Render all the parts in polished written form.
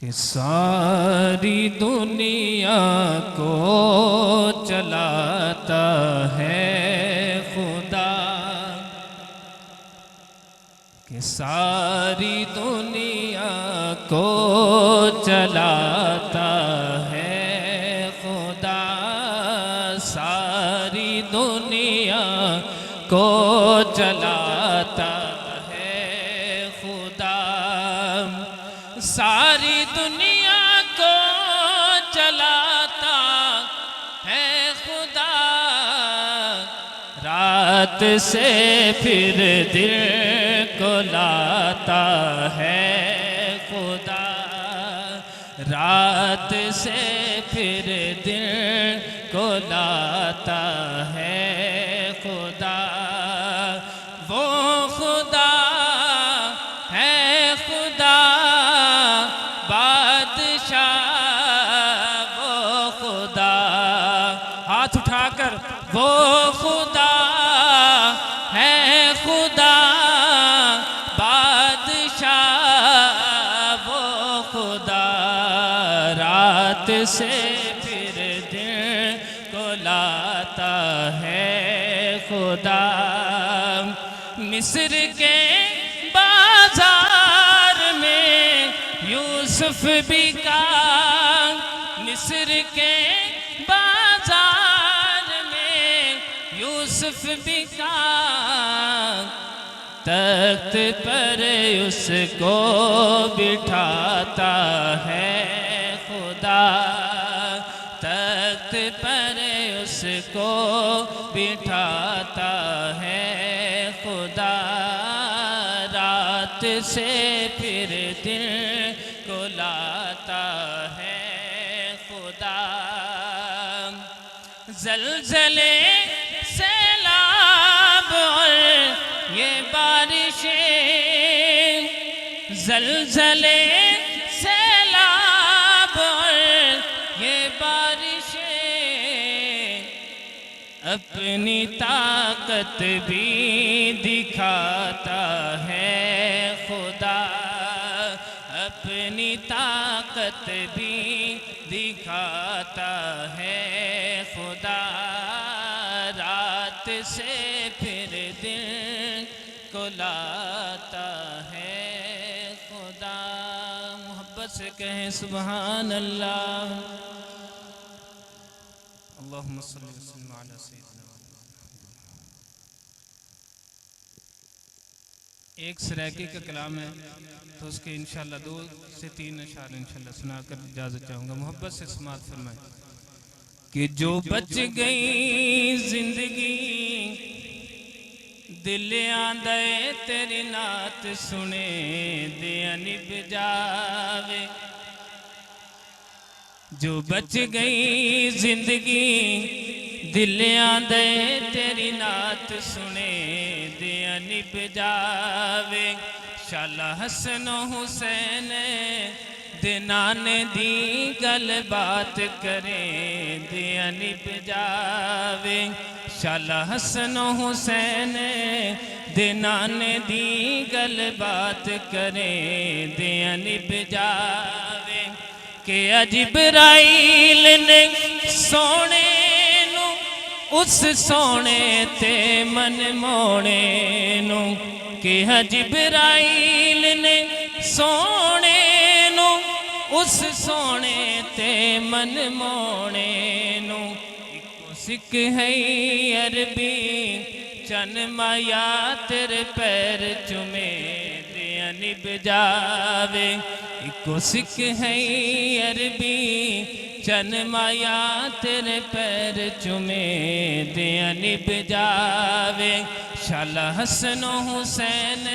کہ ساری دنیا کو چلاتا ہے خدا، کہ ساری دنیا کو چلاتا ہے خدا، ساری دنیا کو چلاتا ہے خدا، ساری دنیا کو چلاتا ہے خدا، رات سے پھر دن کو لاتا ہے خدا، رات سے پھر دن کو لاتا ہے خدا، وہ خدا ہے خدا بادشاہ، وہ خدا، ہاتھ اٹھا کر، وہ خدا ہے خدا بادشاہ، وہ خدا رات سے پھر دن کو لاتا ہے خدا، مصر کے بازار میں یوسف بکا، مصر کے بازار میں یوسف بکا، تخت پر اس کو بٹھاتا ہے خدا، تخت پر اس کو بٹھاتا ہے خدا، رات سے پھر دن کو لاتا ہے خدا، زلزلے سیلاب اور یہ بارشیں، زلزلے سیلاب اور یہ بارشیں، اپنی طاقت بھی دکھاتا ہے خدا، اپنی طاقت بھی دکھاتا ہے خدا، رات سے پھر دن کو لاتا ہے خدا، محبت سے کہیں سبحان اللہ، اللہم صلی وسلم علی سیدنا محمد۔ ایک سرائکی کا کلام ہے تو اس کے انشاءاللہ 2 سے 3 اشعار انشاءاللہ سنا کر اجازت چاہوں گا، محبت سے سماعت فرمائیں۔ کہ جو بچ گئی زندگی دل آندے تیری نعت سنے دیا نب جاوے، جو بچ گئی زندگی دل آندے تیری نعت سنے دیا نب جاوے، شالا حسن و حسین دنان دی گل بات کریں دیا نب جاوے، شالا حسن و حسین دنان دی گل بات کریں دیا نب جاوے، کہ جبرائیل نے سونے نو اس سونے تے من موڑے نو، کہ جبرائیل نے سونے نو اس سونے تے من موڑے نو، اکو سکھ ہے عربی چن مایا تیرے پیر چومے دیا نب جاوے، اکو سکھ ہے عربی چن مایا تیرے پیر چومے دیا نب جاوے، شالا حسن و حسین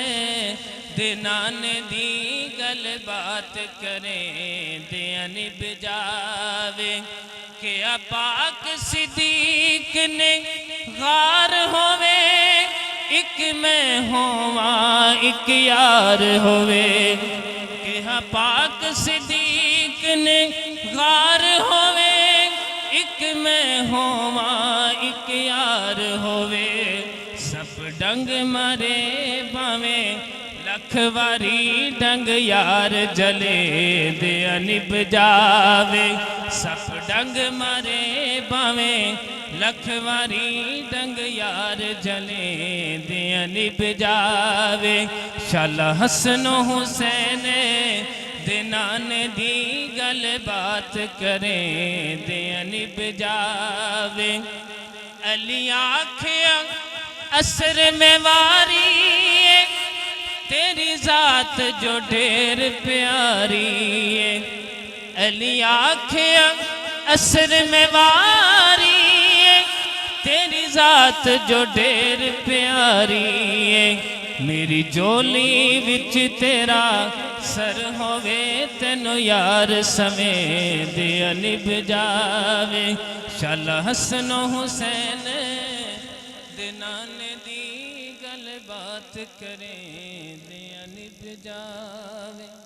دنان دی گل بات کریں دیا نب جاوے، کہ پاک صدیق نے غار ہوئے ایک میں ہوا ایک یار ہوئے، کہ پاک صدیق نے غار ہوئے ایک میں ہوا ایک یار ہوئے، سب ڈنگ مرے باویں لکھ لکھ واری ڈنگ یار جلے دیا نب جاوے سپ ڈنگ مارے باویں لکھ واری ڈنگ یار جلے دیا نب جاوے شالا حسن و حسین دنان دی گل بات کریں دیا نب جاوے علی آنکھیں اثر میں واری تیری ذات جو ڈھیر پیاری ہے علی آنکھیں اثر میں واری تیری ذات جو ڈھیر پیاری ہے میری جولی وچ تیرا سر ہووے تینو یار سمے دیا نب جاوے شالا حسن و حسین دنان دی گل بات کریں دیا نب جاوے